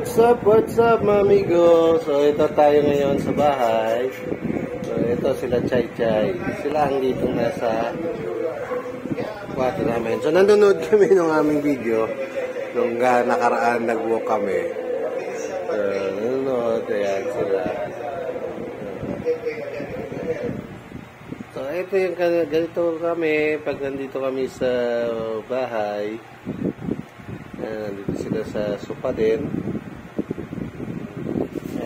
What's up, mga amigo? So, ito tayo ngayon sa bahay. So, ito sila Chay Chay. Sila ang dito nasa kwarto namin. So, nanonood kami ng aming video nung nakaraan nag-walk kami. So, nanonood. Ayan sila. So, ito yung ganito kami pag nandito kami sa bahay. Nandito sila sa sopa din.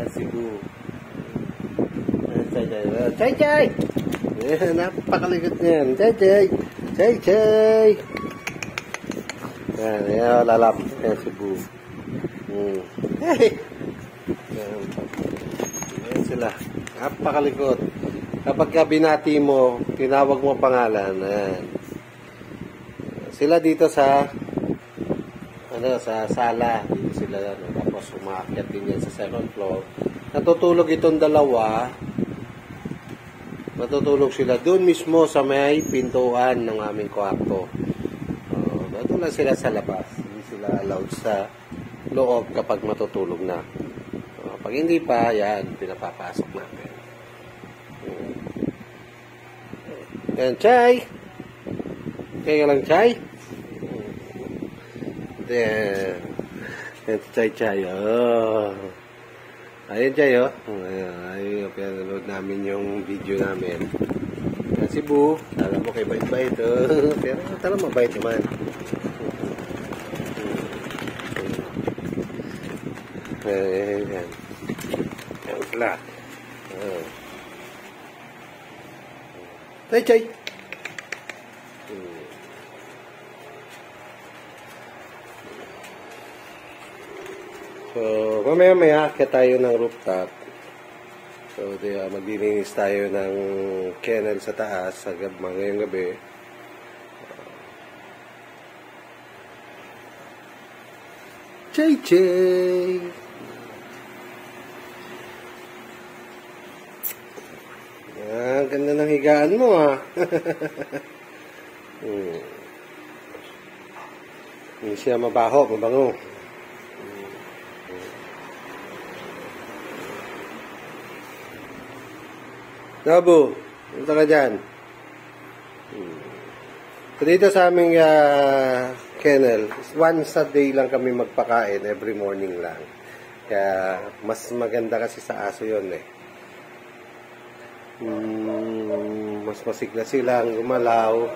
Cebu. Chay Chay! Napakaligot niyan. Chay Chay! Chay Chay! Yan, lalap. Yan, Cebu. Hey! Yan sila. Napakalikot. Kapag binati mo, tinawag mo pangalan. Yan. Sila dito sa sa sala. Dito sila. Tapos umaakyat din yan sa second floor. Natutulog itong dalawa. Natutulog sila doon mismo sa may pintuan ng aming kwarto. Doon lang sila sa labas. Hindi sila allowed sa loob kapag matutulog na. Pag hindi pa, yan, pinapapasok namin. Yan, Chay! Kaya lang, Chay? Yan. Yan, Chay Chay. Oh. Ayun, Chay, oh. Ayun, pinanood namin yung video namin. Yan, Cebu. Alam mo kay bait-bait, oh. Pero tala mabait naman. Yan. Yan sila. Chay Chay! So, mamaya-maya akit tayo ng rooftop. So, maglilinis tayo ng kennel sa taas sa ngayong gabi. Chay Chay! Ganda ng higaan mo, ah. Hindi siya mabaho, mabango. Nabu, punta ka dyan. So, dito sa aming kennel, once a day lang kami magpakain, every morning lang. Kaya, mas maganda kasi sa aso yun, eh. Mas masigla silang gumalaw.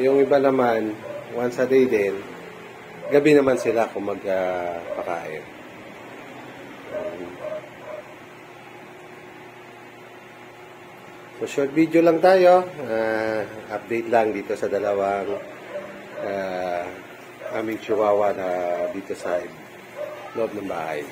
Yung iba naman, once a day din, gabi naman sila kung magpakain. So, short video lang tayo. Update lang dito sa dalawang aming chihuahua na dito sa loob ng bahay.